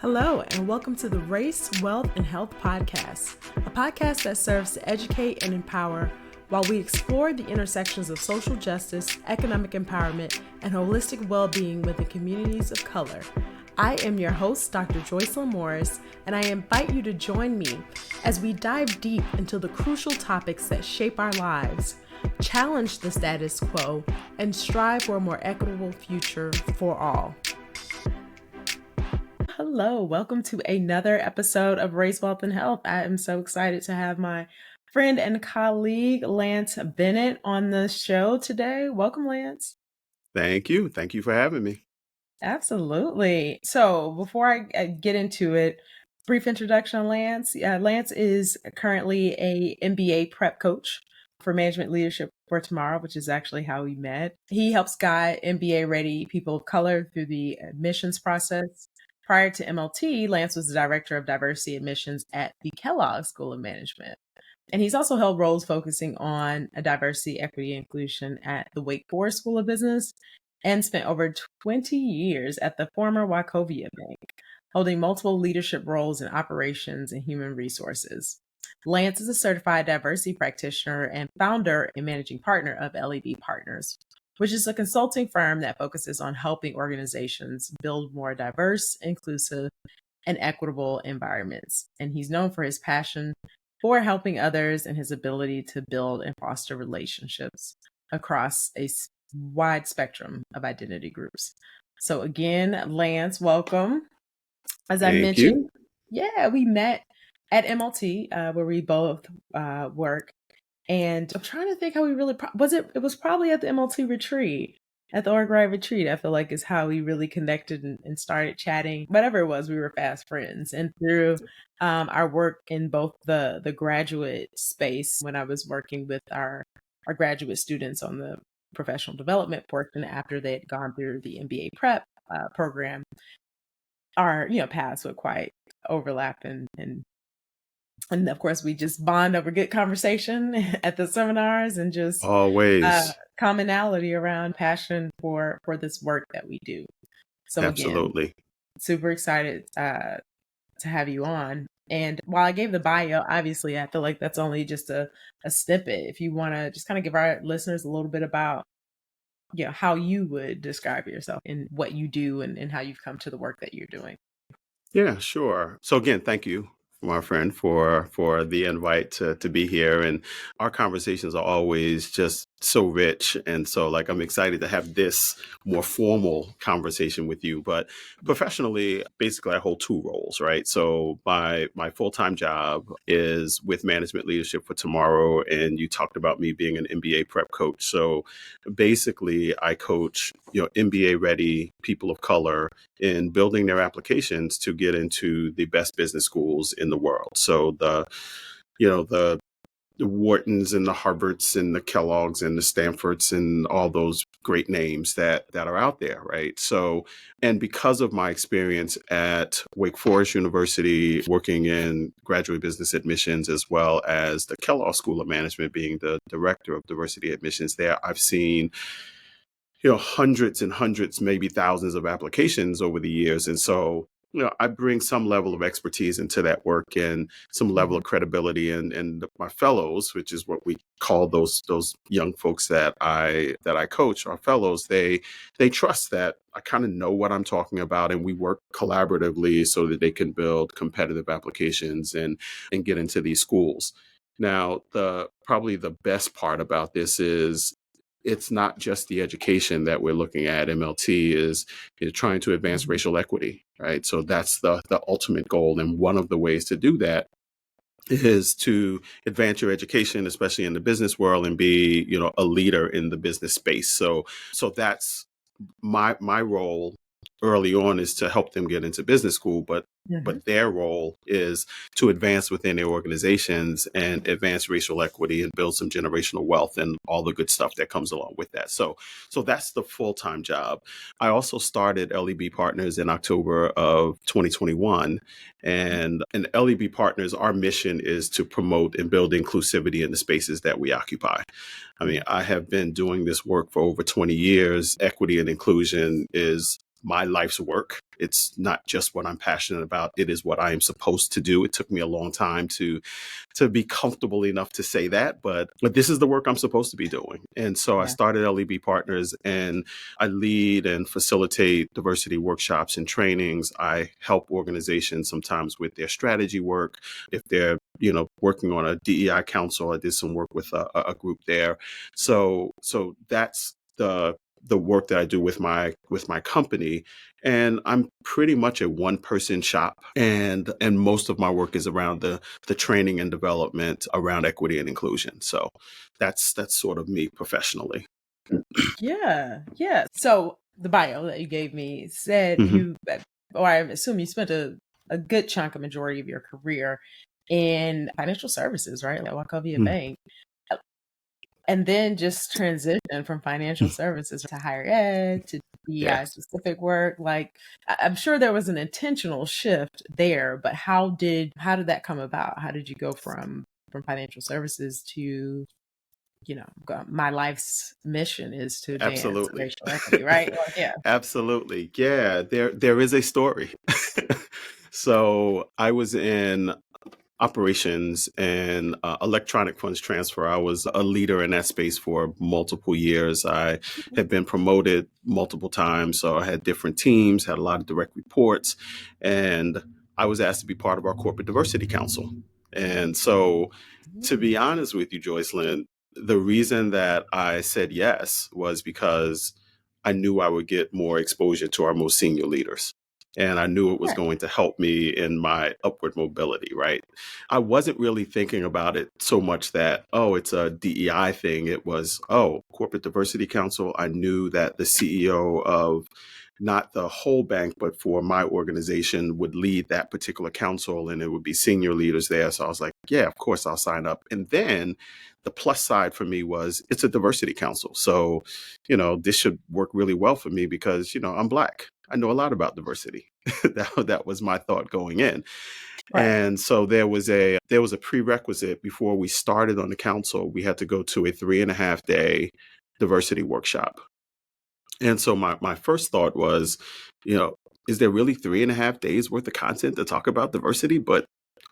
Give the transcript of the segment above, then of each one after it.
Hello, and welcome to the Race, Wealth, and Health Podcast, a podcast that serves to educate and empower while we explore the intersections of social justice, economic empowerment, and holistic well-being within communities of color. I am your host, Dr. Joycelyn Morris, and I invite you to join me as we dive deep into the crucial topics that shape our lives, challenge the status quo, and strive for a more equitable future for all. Hello, welcome to another episode of Race, Wealth, and Health. I am so excited to have my friend and colleague, Lance Bennett, on the show today. Welcome, Lance. Thank you. Thank you for having me. Absolutely. So before I get into it, brief introduction on Lance. Lance is currently a MBA Prep Coach for Management Leadership for Tomorrow, which is actually how we met. He helps guide MBA-ready people of color through the admissions process. Prior to MLT, Lance was the Director of Diversity Admissions at the Kellogg School of Management. And he's also held roles focusing on diversity, equity, and inclusion at the Wake Forest School of Business and spent over 20 years at the former Wachovia Bank, holding multiple leadership roles in operations and human resources. Lance is a certified diversity practitioner and founder and managing partner of LEB Partners, which is a consulting firm that focuses on helping organizations build more diverse, inclusive, and equitable environments. And he's known for his passion for helping others and his ability to build and foster relationships across a wide spectrum of identity groups. So again, Lance, welcome. As I mentioned, we met at MLT, where we both work. And I'm trying to think how we really, it was probably at the MLT retreat, at the Org Ride retreat, I feel like is how we really connected and started chatting. Whatever it was, we were fast friends. And through our work in both the graduate space, when I was working with our graduate students on the professional development portion after they had gone through the MBA Prep program, our paths would quite overlap and of course, we just bond over good conversation at the seminars and just always commonality around passion for this work that we do. So absolutely, again, super excited to have you on. And while I gave the bio, obviously, I feel like that's only just a snippet. If you want to just kind of give our listeners a little bit about how you would describe yourself and what you do and how you've come to the work that you're doing. Yeah, sure. So again, thank you, my friend, for the invite to be here. And our conversations are always just so rich. And so I'm excited to have this more formal conversation with you. But professionally, basically, I hold two roles, right? So my full-time job is with Management Leadership for Tomorrow. And you talked about me being an MBA Prep Coach. So basically, I coach, MBA ready people of color in building their applications to get into the best business schools in the world. So the Whartons and the Harvards and the Kellogg's and the Stanfords and all those great names that are out there, right? So, and because of my experience at Wake Forest University, working in graduate business admissions, as well as the Kellogg School of Management, being the director of diversity admissions there, I've seen hundreds and hundreds, maybe thousands of applications over the years. And so, I bring some level of expertise into that work and some level of credibility. And my fellows, which is what we call those young folks that I coach, our fellows, they trust that I kind of know what I'm talking about, and we work collaboratively so that they can build competitive applications and get into these schools. Now, probably the best part about this is it's not just the education that we're looking at. MLT is trying to advance racial equity, right? So that's the ultimate goal. And one of the ways to do that is to advance your education, especially in the business world, and be, a leader in the business space. So that's my role early on, is to help them get into business school, but their role is to advance within their organizations and advance racial equity and build some generational wealth and all the good stuff that comes along with that. So that's the full-time job. I also started L.E.B. Partners in October of 2021. And in L.E.B. Partners, our mission is to promote and build inclusivity in the spaces that we occupy. I mean, I have been doing this work for over 20 years. Equity and inclusion is my life's work. It's not just what I'm passionate about. It is what I am supposed to do. It took me a long time to be comfortable enough to say that, but this is the work I'm supposed to be doing. And so I Yeah. started L.E.B. Partners, and I lead and facilitate diversity workshops and trainings. I help organizations sometimes with their strategy work. If they're, working on a DEI council, I did some work with a group there. So that's the work that I do with my company. And I'm pretty much a one person shop, and most of my work is around the training and development around equity and inclusion. So that's sort of me professionally. Yeah. Yeah. So the bio that you gave me said Mhm. or I assume you spent a good chunk, a majority of your career in financial services, right? Like Wachovia Mhm. Bank. And then just transition from financial services to higher ed to Yeah. DEI specific work. Like I'm sure there was an intentional shift there, but how did that come about? How did you go from financial services to, my life's mission is to advance Absolutely. racial equity, right? Like, yeah. Absolutely. Yeah, there is a story. So I was in operations and electronic funds transfer. I was a leader in that space for multiple years. I had been promoted multiple times, so I had different teams, had a lot of direct reports, and I was asked to be part of our corporate diversity council. And so, to be Mm, honest with you, Joycelyn, the reason that I said yes was because I knew I would get more exposure to our most senior leaders. And I knew it was right, going to help me in my upward mobility, right? I wasn't really thinking about it so much that, oh, it's a DEI thing. It was, oh, Corporate Diversity Council. I knew that the CEO of not the whole bank, but for my organization would lead that particular council, and it would be senior leaders there. So I was like, yeah, of course I'll sign up. And then the plus side for me was it's a diversity council. So, this should work really well for me because, I'm Black. I know a lot about diversity. That was my thought going in. right. And so there was a prerequisite before we started on the council. We had to go to a 3.5 day diversity workshop. And so my first thought was, you know, is there really 3.5 days worth of content to talk about diversity? But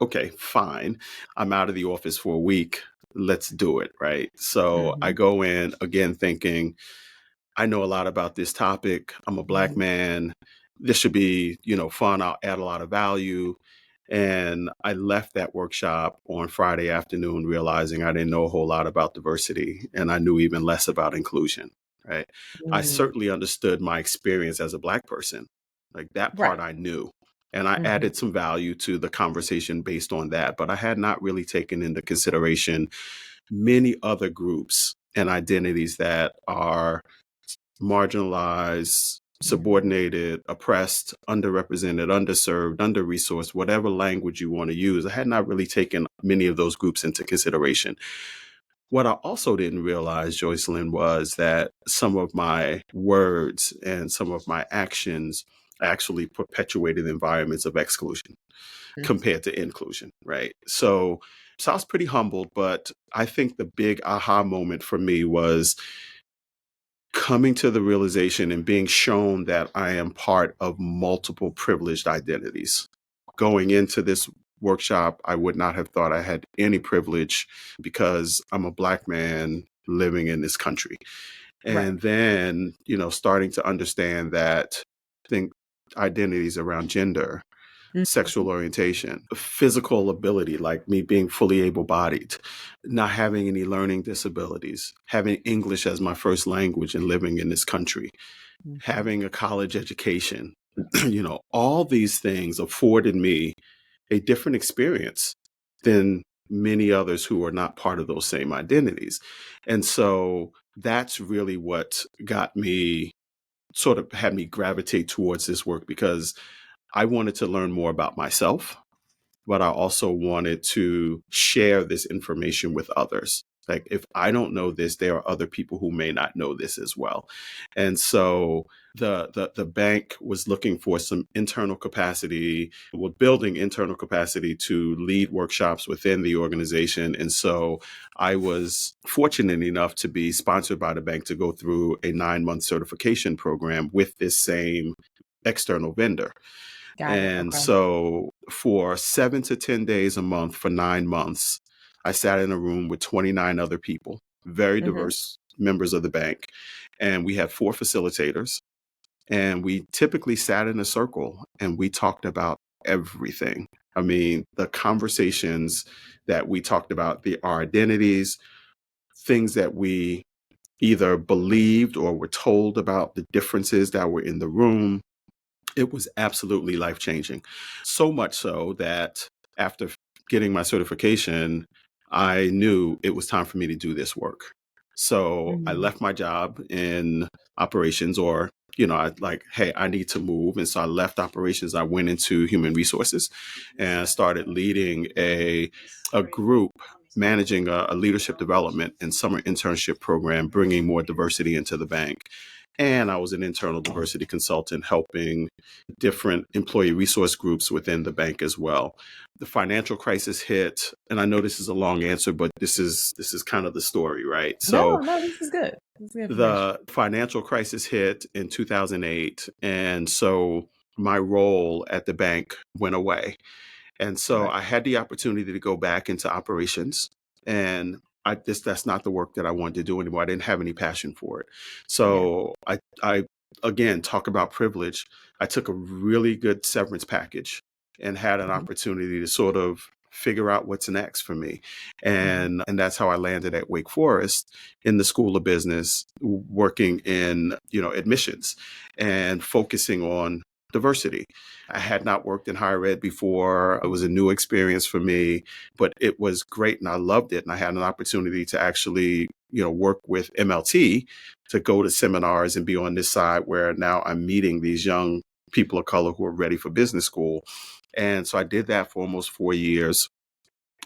okay, fine. I'm out of the office for a week. Let's do it. Right. So I Hmm. go in again thinking, I know a lot about this topic. I'm a Black Hmm. man. This should be, fun. I'll add a lot of value. And I left that workshop on Friday afternoon realizing I didn't know a whole lot about diversity, and I knew even less about inclusion, right? I Mm, certainly understood my experience as a Black person. Like that part right. I knew. And I Hmm. added some value to the conversation based on that. But I had not really taken into consideration many other groups and identities that are marginalized, Hmm. subordinated, oppressed, underrepresented, underserved, under-resourced, whatever language you want to use. I had not really taken many of those groups into consideration. What I also didn't realize, Joycelyn, was that some of my words and some of my actions actually perpetuated environments of exclusion compared to inclusion, right? So I was pretty humbled, but I think the big aha moment for me was coming to the realization and being shown that I am part of multiple privileged identities. Going into this workshop, I would not have thought I had any privilege because I'm a Black man living in this country. Right. And then, starting to understand that I think identities around gender, sexual Hmm. orientation, physical ability, like me being fully able bodied, not having any learning disabilities, having English as my first language and living in this country, Hmm. having a college education, all these things afforded me a different experience than many others who are not part of those same identities. And so that's really what got me sort of had me gravitate towards this work because I wanted to learn more about myself, but I also wanted to share this information with others. Like, if I don't know this, there are other people who may not know this as well. And so the bank was looking for some internal capacity. We're building internal capacity to lead workshops within the organization. And so I was fortunate enough to be sponsored by the bank to go through a 9-month certification program with this same external vendor. Got it. And Okay. so for 7 to 10 days a month for 9 months, I sat in a room with 29 other people, very Hmm. diverse members of the bank. And we had 4 facilitators. And we typically sat in a circle and we talked about everything. I mean, the conversations that we talked about, our identities, things that we either believed or were told about the differences that were in the room. It was absolutely life changing. So much so that after getting my certification, I knew it was time for me to do this work. So I Hmm. left my job in operations, or, I like, hey, I need to move. And so I left operations. I went into human resources and started leading a group, managing a leadership development and summer internship program, bringing more diversity into the bank. And I was an internal diversity consultant helping different employee resource groups within the bank as well. The financial crisis hit, and I know this is a long answer, but this is kind of the story, right? No, So no, this is good. This is good information. the financial crisis hit in 2008, and so my role at the bank went away. And so Right. I had the opportunity to go back into operations, and that's not the work that I wanted to do anymore. I didn't have any passion for it. Yeah. So I again, talk about privilege. I took a really good severance package and had an Hmm. opportunity to sort of figure out what's next for me. Hmm. And that's how I landed at Wake Forest in the School of Business, working in, admissions and focusing on diversity. I had not worked in higher ed before. It was a new experience for me, but it was great and I loved it. And I had an opportunity to actually, work with MLT, to go to seminars and be on this side where now I'm meeting these young people of color who are ready for business school. And so I did that for almost 4 years.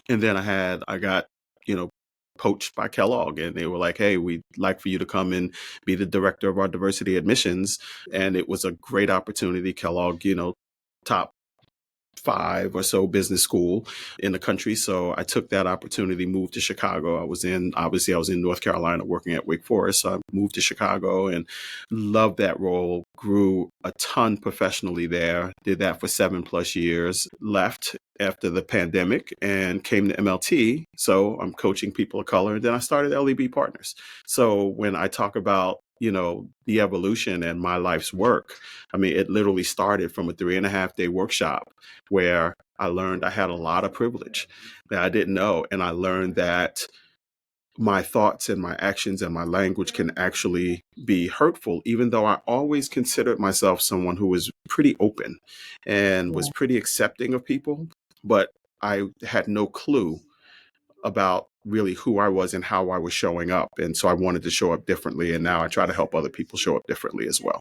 And then I got, you know, poached by Kellogg, and they were like, hey, we'd like for you to come and be the director of our diversity admissions. And it was a great opportunity. Kellogg, top 5 or so business school in the country. So I took that opportunity, moved to Chicago. Obviously I was in North Carolina working at Wake Forest. So I moved to Chicago and loved that role, grew a ton professionally there, did that for 7+ years, left after the pandemic and came to MLT. So I'm coaching people of color. And then I started LEB Partners. So when I talk about, the evolution and my life's work, I mean, it literally started from a 3.5 day workshop where I learned I had a lot of privilege that I didn't know. And I learned that my thoughts and my actions and my language can actually be hurtful, even though I always considered myself someone who was pretty open and was Yeah. pretty accepting of people. But I had no clue about really who I was and how I was showing up. And so I wanted to show up differently. And now I try to help other people show up differently as well.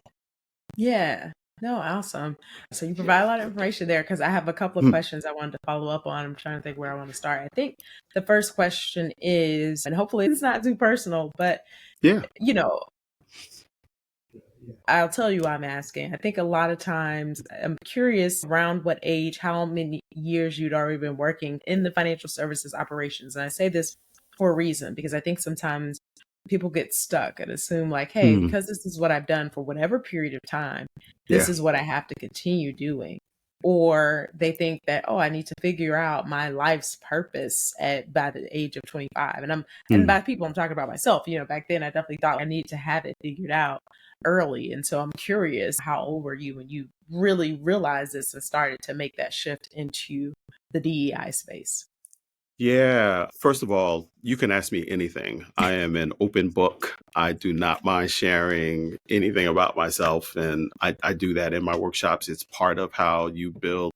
Yeah. No, awesome. So you provide a lot of information there because I have a couple of Hmm. questions I wanted to follow up on. I'm trying to think where I want to start. I think the first question is, and hopefully it's not too personal, but Yeah. you know, I'll tell you why I'm asking. I think a lot of times I'm curious around what age, how many years you'd already been working in the financial services operations. And I say this for a reason because I think sometimes people get stuck and assume, like, hey, Hmm. because this is what I've done for whatever period of time, this Yeah. is what I have to continue doing. Or they think that, oh, I need to figure out my life's purpose at by the age of 25. And Hmm. by people, I'm talking about myself. Back then I definitely thought I needed to have it figured out early. And so I'm curious, how old were you when you really realized this and started to make that shift into the DEI space? Yeah. First of all, you can ask me anything. I am an open book. I do not mind sharing anything about myself. And I do that in my workshops. It's part of how you build,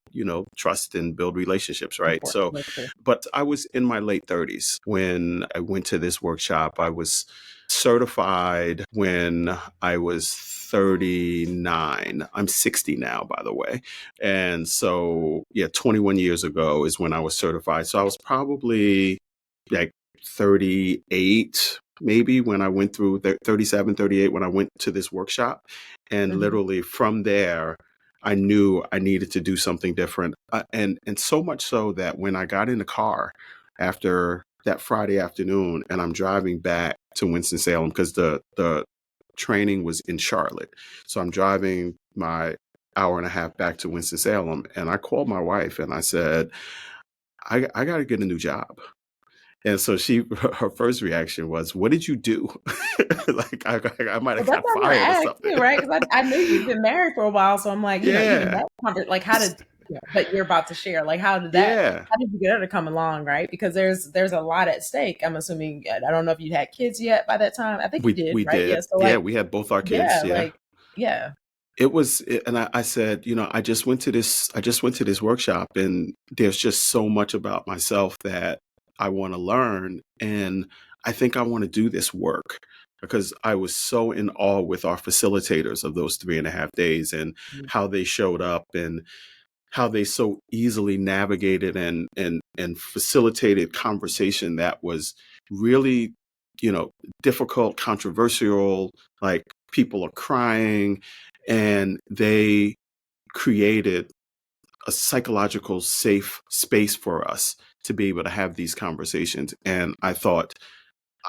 trust and build relationships, right? Important. So, That's true. but I was in my late 30s when I went to this workshop. I was certified when I was 39. I'm 60 now, by the way. And so, yeah, 21 years ago is when I was certified. So I was probably like 38, maybe when I went through 37, 38, when I went to this workshop. And Hmm. literally from there, I knew I needed to do something different. And so much so that when I got in the car after that Friday afternoon and I'm driving back to Winston-Salem, because the training was in Charlotte. So I'm driving my hour and a half back to Winston-Salem. And I called my wife and I said, I got to get a new job. And so her first reaction was, what did you do? Like, I might Well, have that's got what I'm gonna fired or ask something. too, right? Because I knew you've been married for a while, so I'm like, even Yeah. that like, how did but you're about to share, like, how did Yeah. you get her to come along, right? Because there's a lot at stake. I'm assuming. I don't know if you had kids yet by that time. I think you did, We right? Yeah. did. So Yeah. like, We had both our kids. yeah, Yeah. like, yeah. And I said, I just went to this workshop, and there's just so much about myself that I want to learn. And I think I want to do this work because I was so in awe with our facilitators of those 3.5 days and Mm. how they showed up and how they so easily navigated and facilitated conversation that was really, difficult, controversial, like people are crying, and they created a psychological safe space for us to be able to have these conversations. And I thought,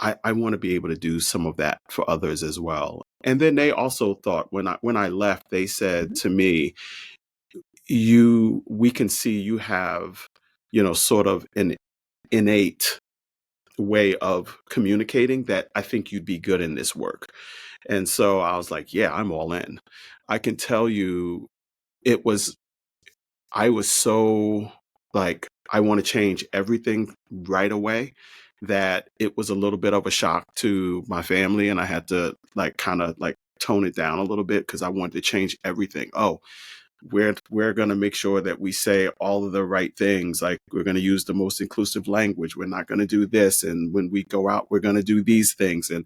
I want to be able to do some of that for others as well. And then they also thought, when I left, they said Mhm. to me, we can see you have, sort of an innate way of communicating that I think you'd be good in this work. And so I was like, yeah, I'm all in. I can tell you, it was, I was so like, I want to change everything right away, that it was a little bit of a shock to my family. And I had to like kind of like tone it down a little bit because I wanted to change everything. Oh, we're going to make sure that we say all of the right things. Like, we're going to use the most inclusive language. We're not going to do this. And when we go out, we're going to do these things. And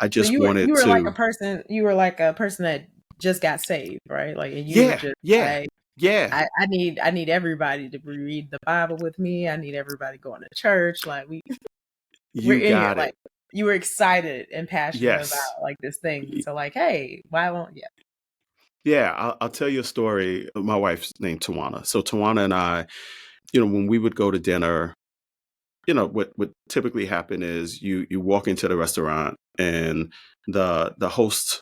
I So just you wanted were like a to, person. You were like a person that just got saved, right? Like, and you were yeah, just yeah, like, yeah, I need everybody to read the Bible with me. I need everybody going to church. Like, we're you in here. got Like, it. you were excited and passionate Yes. about like this thing. Y- So like, hey, why won't yeah? Yeah, I'll tell you a story. My wife's named Tawana. So Tawana and I, when we would go to dinner, what typically happen is you walk into the restaurant, and the host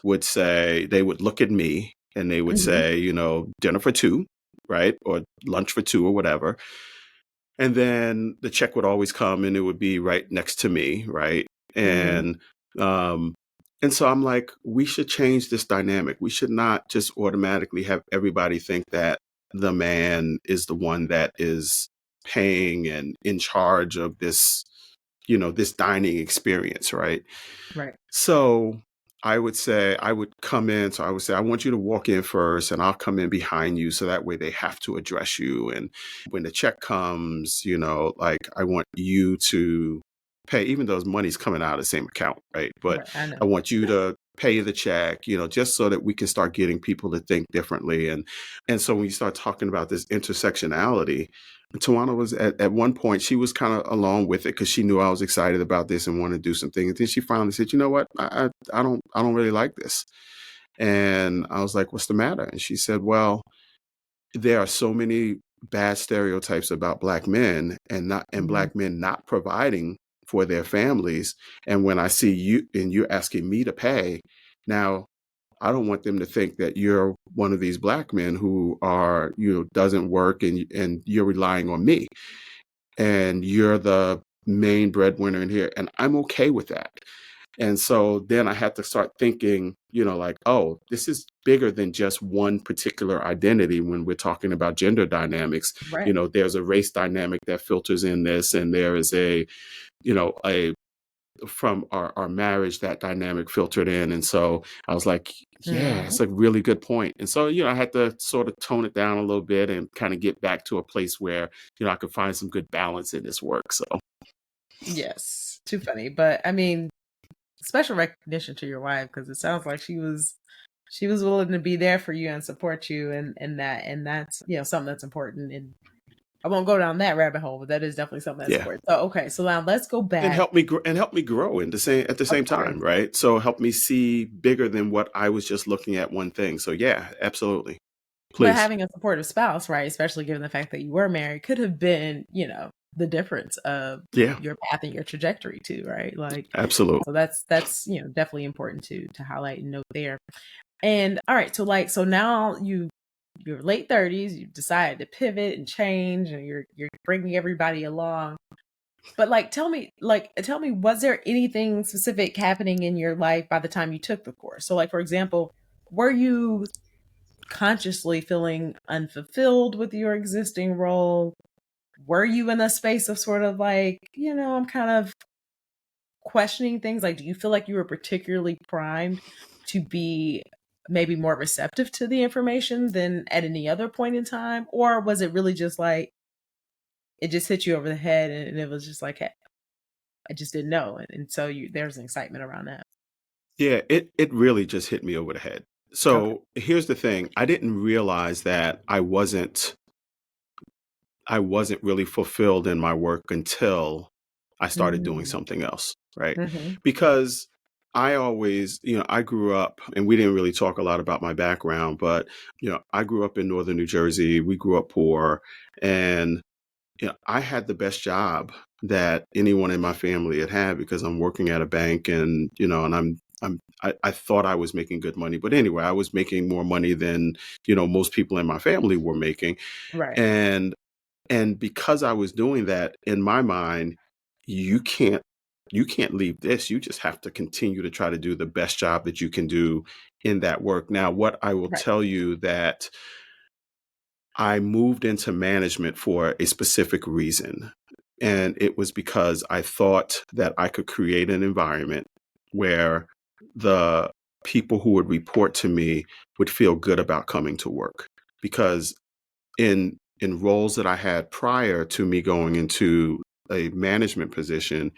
would say, they would look at me and they would Hmm. say, dinner for two, right? Or lunch for two or whatever. And then the check would always come and it would be right next to me, right? Hmm. And um and so I'm like, we should change this dynamic. We should not just automatically have everybody think that the man is the one that is paying and in charge of this, this dining experience, right? Right. So I would say, I would come in. So I would say, I want you to walk in first and I'll come in behind you. So that way they have to address you. And when the check comes, like, I want you to pay, even though money's coming out of the same account, right? But Right. I know. I want you to pay the check, just so that we can start getting people to think differently. And so when you start talking about this intersectionality, Tawana was at one point, she was kind of along with it because she knew I was excited about this and wanted to do something. And then she finally said, you know what? I don't really like this. And I was like, what's the matter? And she said, well, there are so many bad stereotypes about black men and Mhm. black men not providing for their families. And when I see you and you're asking me to pay, now I don't want them to think that you're one of these black men who are, doesn't work, and you're relying on me and you're the main breadwinner in here. And I'm okay with that. And so then I had to start thinking, like, oh, this is bigger than just one particular identity when we're talking about gender dynamics. Right. There's a race dynamic that filters in this, and there is a from our marriage, that dynamic filtered in. And so I was like, yeah, Mhm. it's a really good point. And so, I had to sort of tone it down a little bit and kind of get back to a place where, I could find some good balance in this work. So Yes. Too funny, but I mean, special recognition to your wife because it sounds like she was willing to be there for you and support you and that's something that's important. And I won't go down that rabbit hole, but that is definitely something that's yeah. important. So okay, so now let's go And back. help me grow at the Of same course. time, right? So help me see bigger than what I was just looking at one thing. So yeah, absolutely. But Please. having a supportive spouse, right, especially given the fact that you were married, could have been, the difference of Yeah, your path and your trajectory too, right? Like, absolutely. so that's definitely important to highlight and note there. And all right, so now you're late 30s, you decided to pivot and change, and you're bringing everybody along. But tell me, was there anything specific happening in your life by the time you took the course? So like, for example, were you consciously feeling unfulfilled with your existing role? Were you in a space of sort of like, I'm kind of questioning things? Like, do you feel like you were particularly primed to be maybe more receptive to the information than at any other point in time? Or was it really just like, it just hit you over the head and it was just like, hey, I just didn't know. And so there's an excitement around that. Yeah, it really just hit me over the head. Okay. So here's the thing. I didn't realize that I wasn't really fulfilled in my work until I started doing Mm-hmm. something else, right? Mm-hmm. Because I always, I grew up, and we didn't really talk a lot about my background, but I grew up in northern New Jersey. We grew up poor, and I had the best job that anyone in my family had had because I'm working at a bank, and and I thought I was making good money, but anyway, I was making more money than most people in my family were making, Right. and because I was doing that, in my mind, you can't leave this. You just have to continue to try to do the best job that you can do in that work. Now, what I will Right. tell you that I moved into management for a specific reason. And it was because I thought that I could create an environment where the people who would report to me would feel good about coming to work. Because in roles that I had prior to me going into a management position,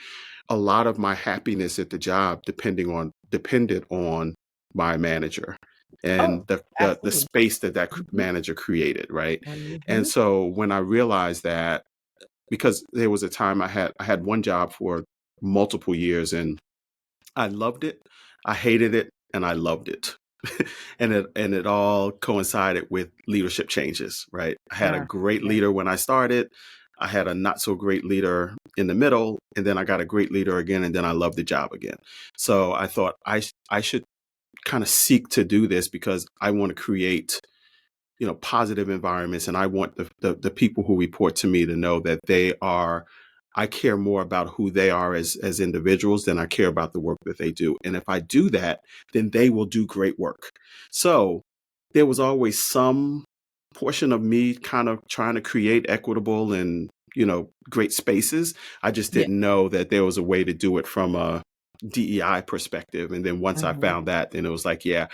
a lot of my happiness at the job depended on my manager Oh, and the absolutely. space that Mm-hmm. manager created, right? And Mm-hmm. so when I realized that, because there was a time I had one job for multiple years, and I loved it, I hated it, and I loved it. And it all coincided with leadership changes, right? I had a great Yeah. leader when I started. I had a not so great leader in the middle, and then I got a great leader again, and then I loved the job again. So I thought I should kind of seek to do this because I want to create positive environments, and I want the people who report to me to know that I care more about who they are as individuals than I care about the work that they do. And if I do that, then they will do great work. So there was always some portion of me kind of trying to create equitable and great spaces. I just Yeah. didn't know that there was a way to do it from a DEI perspective. And then once I Mm-hmm. found that, then it was like, yeah,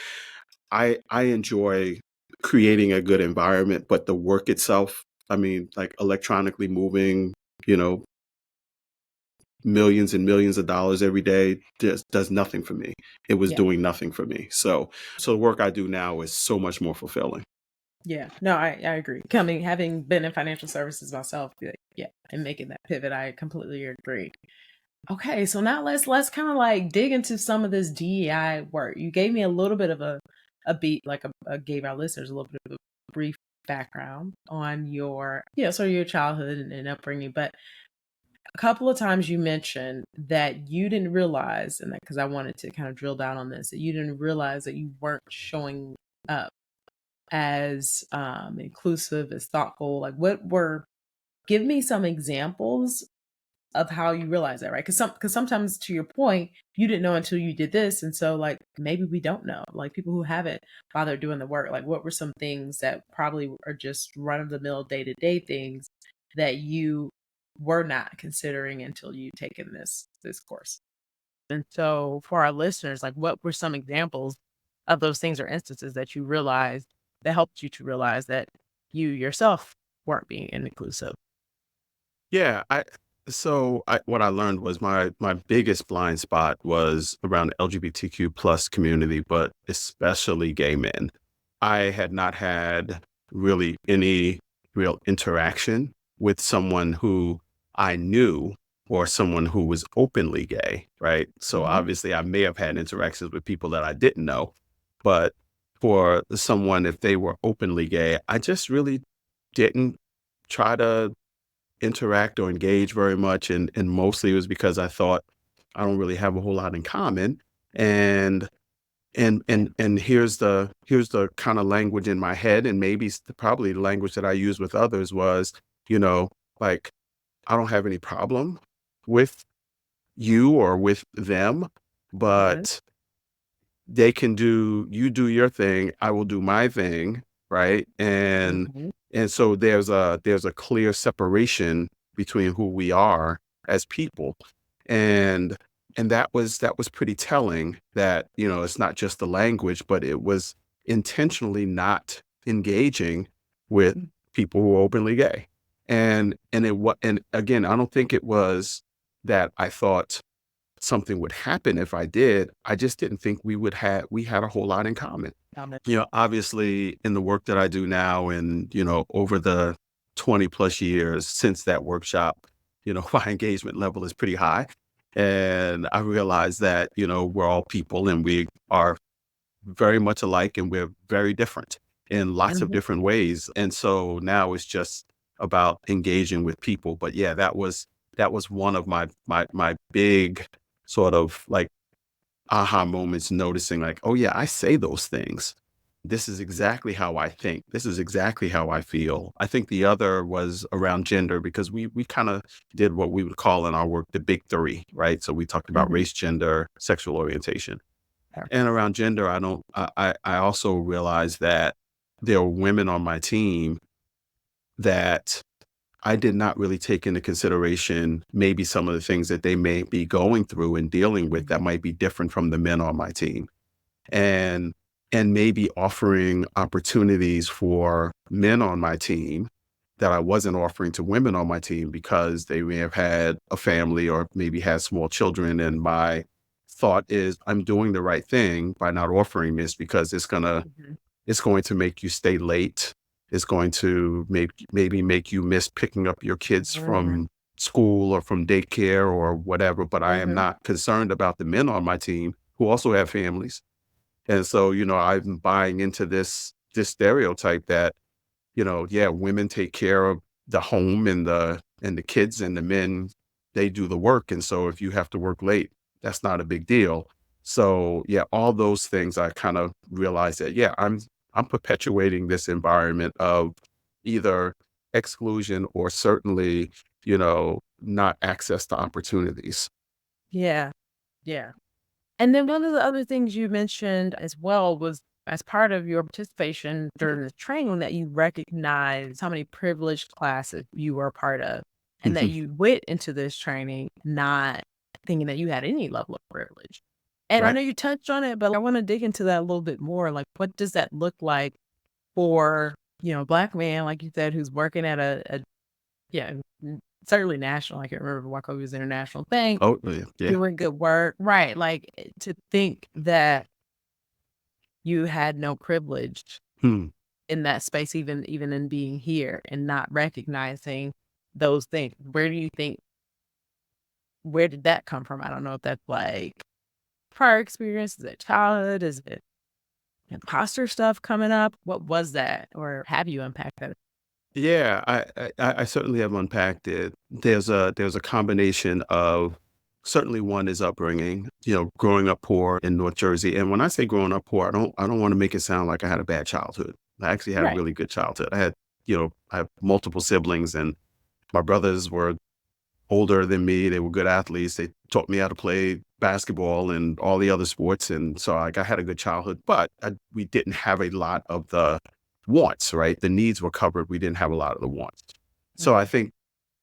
I enjoy creating a good environment, but the work itself, I mean, like electronically moving, you know, millions and millions of dollars every day just does nothing for me. It was Yeah. doing nothing for me. So the work I do now is so much more fulfilling. Yeah. No, I agree. Having been in financial services myself, yeah, and making that pivot, I completely agree. Okay, so now let's kind of like dig into some of this DEI work. You gave me a little bit of a beat, like gave our listeners a little bit of a brief background on your sort of your childhood and upbringing, but a couple of times you mentioned that you didn't realize, and because I wanted to kind of drill down on this, that you didn't realize that you weren't showing up as inclusive, as thoughtful. Like, give me some examples of how you realize that, right? Because sometimes, to your point, you didn't know until you did this, and so like maybe we don't know. Like people who haven't bothered doing the work, like what were some things that probably are just run of the mill, day to day things that you were not considering until you taken this course? And so, for our listeners, like what were some examples of those things or instances that you realized that helped you to realize that you yourself weren't being inclusive? Yeah, what I learned was my biggest blind spot was around the LGBTQ plus community, but especially gay men. I had not had really any real interaction with someone who I knew or someone who was openly gay, right? So Hmm. obviously I may have had interactions with people that I didn't know, but for someone, if they were openly gay, I just really didn't try to interact or engage very much. And mostly it was because I thought I don't really have a whole lot in common. And And here's the kind of language in my head, and maybe probably the language that I use with others was, you know, like, I don't have any problem with you or with them, Mhm. but you do your thing, I will do my thing, right? Mhm. And so there's a clear separation between who we are as people. And that was pretty telling that, it's not just the language, but it was intentionally not engaging with people who are openly gay. And again, I don't think it was that I thought something would happen if I did. I just didn't think we had a whole lot in common. Found it. Obviously in the work that I do now and, over the 20 plus years since that workshop, my engagement level is pretty high. And I realize that, we're all people and we are very much alike and we're very different in lots of Mhm. different ways. And so now it's just about engaging with people. But yeah, that was one of my big sort of like aha moments, noticing like, oh yeah, I say those things. This is exactly how I think. This is exactly how I feel. I think the other was around gender because we kind of did what we would call in our work the big three, right? So we talked about Mhm. race, gender, sexual orientation. Yeah. And around gender, I don't I also realized that there were women on my team that I did not really take into consideration maybe some of the things that they may be going through and dealing with that Mhm. might be different from the men on my team. And maybe offering opportunities for men on my team that I wasn't offering to women on my team because they may have had a family or maybe had small children. And my thought is I'm doing the right thing by not offering this because Mhm. it's going to make you stay late. It's going to maybe make you miss picking up your kids Mhm. from school or from daycare or whatever. But I am Mhm. not concerned about the men on my team who also have families. And so, I'm buying into this stereotype that, yeah, women take care of the home and the kids, and the men, they do the work. And so if you have to work late, that's not a big deal. So yeah, all those things I kind of realized that, yeah, I'm perpetuating this environment of either exclusion or certainly, not access to opportunities. Yeah. Yeah. And then one of the other things you mentioned as well was as part of your participation during the training that you recognized how many privileged classes you were a part of and that you went into this training not thinking that you had any level of privilege. And I Right. know you touched on it, but I want to dig into that a little bit more. Like, what does that look like for, a Black man, like you said, who's working at a yeah, certainly national. I can't remember Wacovia's international thing, Oh, yeah. Yeah. doing good work. Right. Like to think that you had no privilege Hmm. in that space, even in being here and not recognizing those things. Where did that come from? I don't know if that's like prior experience, is it childhood? Is it imposter stuff coming up? What was that? Or have you unpacked that? Yeah, I certainly have unpacked it. There's a combination of certainly one is upbringing, growing up poor in North Jersey. And when I say growing up poor, I don't want to make it sound like I had a bad childhood. I actually had a Right. really good childhood. I have multiple siblings and my brothers were older than me. They were good athletes. They taught me how to play basketball and all the other sports. And so like, I had a good childhood, but we didn't have a lot of the wants, right? The needs were covered. We didn't have a lot of the wants. So I Mhm. think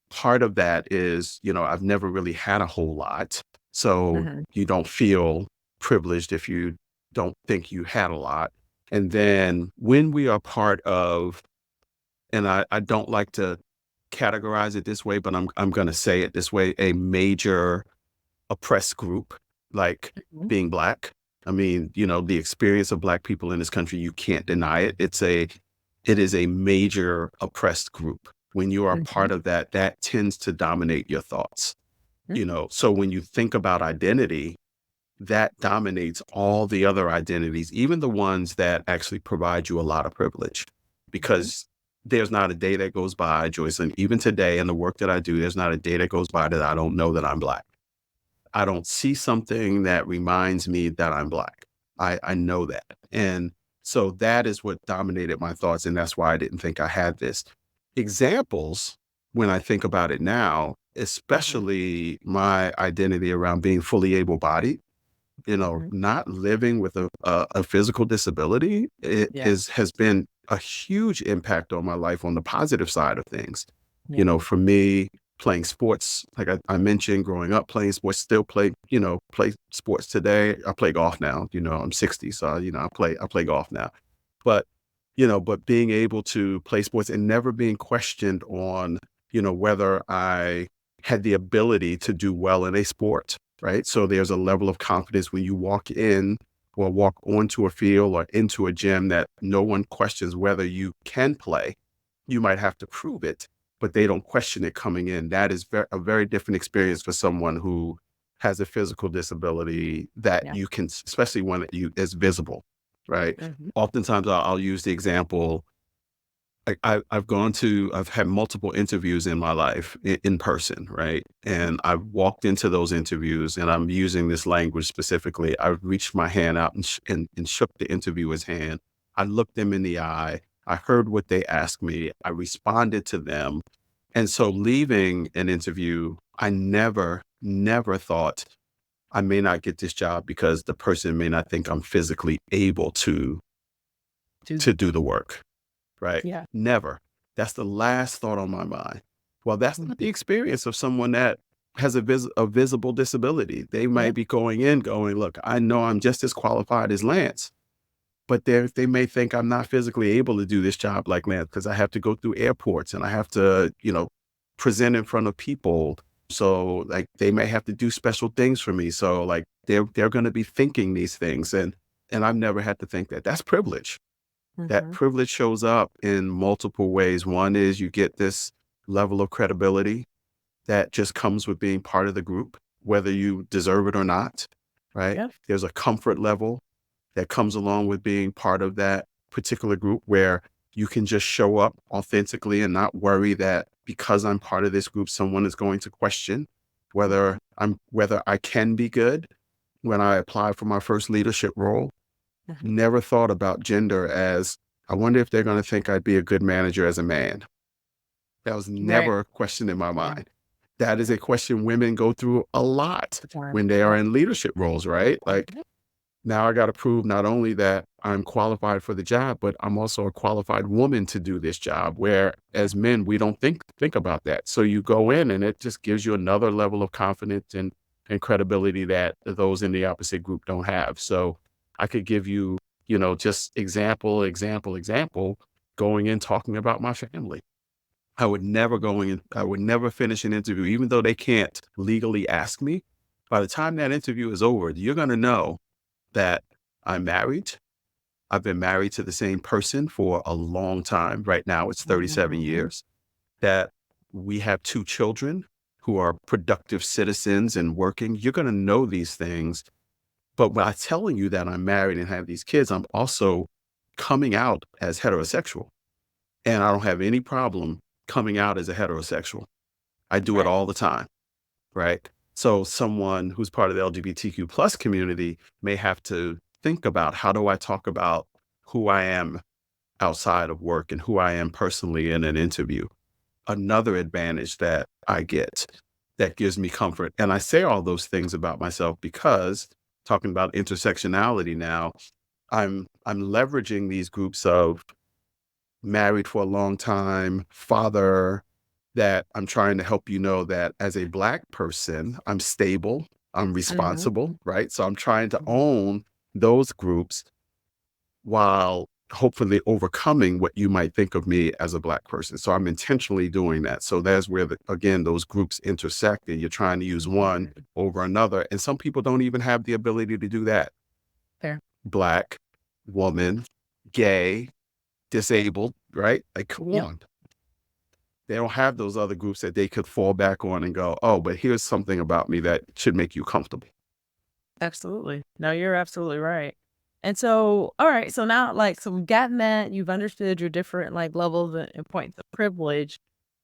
part of that is, I've never really had a whole lot. So Mhm. you don't feel privileged if you don't think you had a lot. And then when we are part of, and I don't like to categorize it this way, but I'm going to say it this way, a major oppressed group, like Mhm. being Black. I mean, the experience of Black people in this country, you can't deny it. It is a major oppressed group. When you are Mhm. part of that, that tends to dominate your thoughts, Mhm. So when you think about identity, that dominates all the other identities, even the ones that actually provide you a lot of privilege. Mhm. Because there's not a day that goes by, Joyce, and even today in the work that I do, there's not a day that goes by that I don't know that I'm Black. I don't see something that reminds me that I'm Black. I know that. And so that is what dominated my thoughts. And that's why I didn't think I had this. Examples, when I think about it now, Mhm. especially my identity around being fully able bodied, Mhm. not living with a physical disability, Yeah. has been a huge impact on my life on the positive side of things. Yeah. For me, playing sports, like I mentioned, growing up playing sports, still play sports today. I play golf now. I'm 60, so I play golf now. But but being able to play sports and never being questioned on whether I had the ability to do well in a sport, right? So there's a level of confidence when you walk in or walk onto a field or into a gym that no one questions whether you can play. You might have to prove it, but they don't question it coming in. That is a very different experience for someone who has a physical disability that Yeah. you can, especially one that you is visible, right? Mhm. Oftentimes I'll use the example, I've had multiple interviews in my life in person, right? And I've walked into those interviews, and I'm using this language specifically. I've reached my hand out and shook the interviewer's hand. I looked them in the eye. I heard what they asked me. I responded to them. And so leaving an interview, I never thought I may not get this job because the person may not think I'm physically able To to do the work. Right? Yeah. Never. That's the last thought on my mind. Well, that's Mhm. not the experience of someone that has a visible disability. They might Yeah. be going in going, look, I know I'm just as qualified as Lance, but they may think I'm not physically able to do this job like Lance because I have to go through airports and I have to, present in front of people. So like they may have to do special things for me. So like they're going to be thinking these things, and I've never had to think that. That's privilege. That Mhm. privilege shows up in multiple ways. One is you get this level of credibility that just comes with being part of the group, whether you deserve it or not, right? Yeah. There's a comfort level that comes along with being part of that particular group where you can just show up authentically and not worry that because I'm part of this group, someone is going to question Mhm. whether I can be good. When I applied for my first leadership role, Mhm. never thought about gender as, I wonder if they're going to think I'd be a good manager as a man. That was Right. never a question in my Yeah. mind. That is Yeah. a question women go through a lot The time. when they are Yep. in leadership roles, right? Like, Yep. now I got to prove not only that I'm qualified for the job, but I'm also a qualified woman to do this job. Where Yeah. as men, we don't think about that. So you go in and it just gives you another level of confidence and credibility that those in the opposite group don't have. So I could give you, just example, going in talking about my family. I would never finish an interview, even though they can't legally ask me. By the time that interview is over, you're going to know that I'm married. I've been married to the same person for a long time. Right now, it's 37 Mhm. years. That we have two children who are productive citizens and working. You're going to know these things. But by telling you that I'm married and have these kids, I'm also coming out as heterosexual. And I don't have any problem coming out as a heterosexual. I do it Right. all the time. Right? So someone who's part of the LGBTQ plus community may have to think about, how do I talk about who I am outside of work and who I am personally in an interview? Another advantage that I get that gives me comfort. And I say all those things about myself because, talking about intersectionality now, I'm leveraging these groups of married for a long time, father, that I'm trying to help you know that as a Black person, I'm stable, I'm Mhm. responsible, right? So I'm trying to Mhm. own those groups while hopefully overcoming what you might think of me as a Black person. So I'm intentionally doing that. So that's where, again, those groups intersect, and you're trying to use one Mhm. over another. And some people don't even have the ability to do that. Fair. Black, woman, gay, disabled, right? Like, come Yep. on. They don't have those other groups that they could fall back on and go, oh, but here's something about me that should make you comfortable. Absolutely. No, you're absolutely right. And so, all right. So now, so we've gotten that. You've understood your different levels and points of privilege.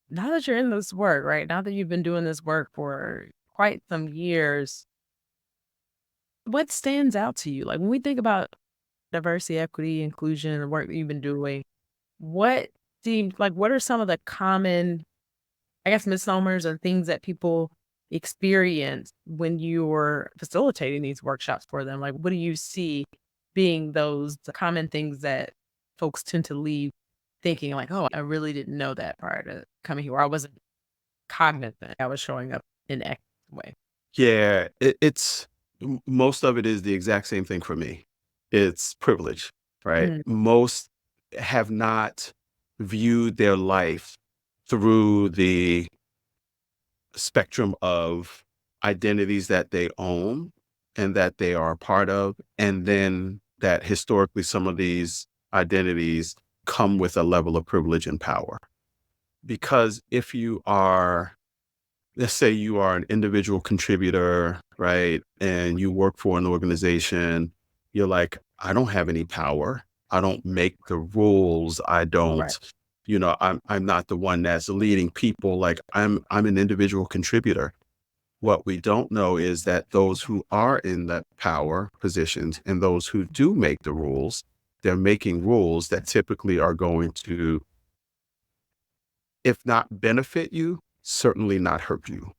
Now that you're in this work, right? Now that you've been doing this work for quite some years, what stands out to you? Like when we think about diversity, equity, inclusion, the work that you've been doing, what what are some of the common, I guess, misnomers or things that people experience when you're facilitating these workshops for them? Like, what do you see being those common things that folks tend to leave thinking like, oh, I really didn't know that prior to coming here, or I wasn't cognizant I was showing up in X way? Yeah, most of it is the exact same thing for me. It's privilege, right? Mm, Most have not viewed their life through the spectrum of identities that they own and that they are a part of, and then that historically some of these identities come with a level of privilege and power. Because if you are, let's say you are an individual contributor, right? And you work for an organization, you're like, I don't have any power. I don't make the rules. I right. don't, I'm not the one that's leading people. Like I'm an individual contributor. What we don't know is that those who are in the power positions and those who do make the rules, they're making rules that typically are going to, if not benefit you, certainly not hurt you,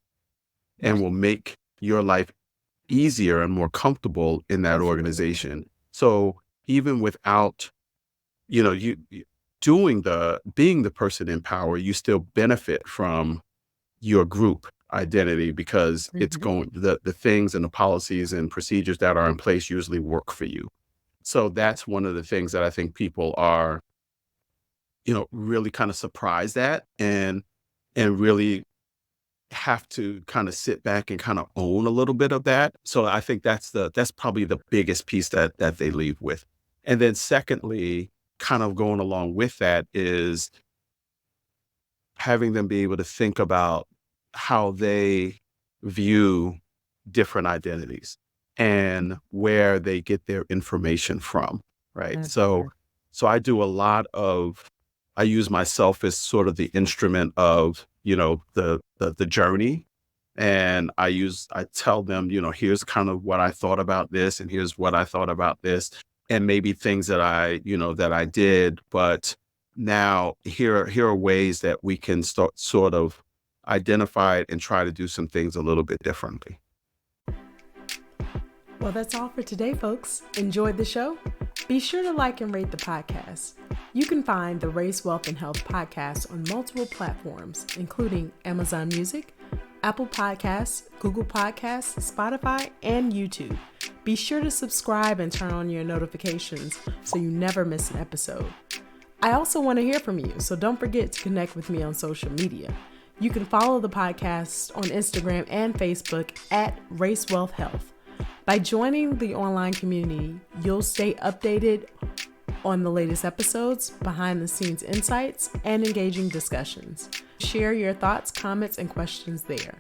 and Right. will make your life easier and more comfortable in that Absolutely. organization. So even without, you being the person in power, you still benefit from your group identity because it's Mhm. going, the things and the policies and procedures that are in place usually work for you. So that's one of the things that I think people are, really kind of surprised at, and really have to kind of sit back and kind of own a little bit of that. So I think that's probably the biggest piece that they leave with. And then secondly, kind of going along with that is having them be able to think about how they view different identities and where they get their information from, right? That's So fair. so I use myself as sort of the instrument of, the journey. And I tell them, here's kind of what I thought about this, and here's what I thought about this, and maybe things that I did, but now here are ways that we can start sort of identify it and try to do some things a little bit differently. Well, that's all for today, folks. Enjoyed the show? Be sure to like and rate the podcast. You can find the Race, Wealth, and Health podcast on multiple platforms, including Amazon Music, Apple Podcasts, Google Podcasts, Spotify, and YouTube. Be sure to subscribe and turn on your notifications so you never miss an episode. I also want to hear from you, so don't forget to connect with me on social media. You can follow the podcast on Instagram and Facebook at Race, Wealth, Health. By joining the online community, you'll stay updated on the latest episodes, behind the scenes insights, and engaging discussions. Share your thoughts, comments, and questions there.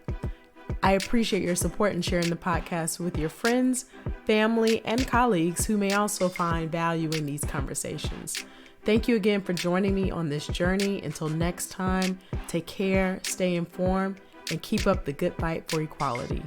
I appreciate your support in sharing the podcast with your friends, family, and colleagues who may also find value in these conversations. Thank you again for joining me on this journey. Until next time, take care, stay informed, and keep up the good fight for equality.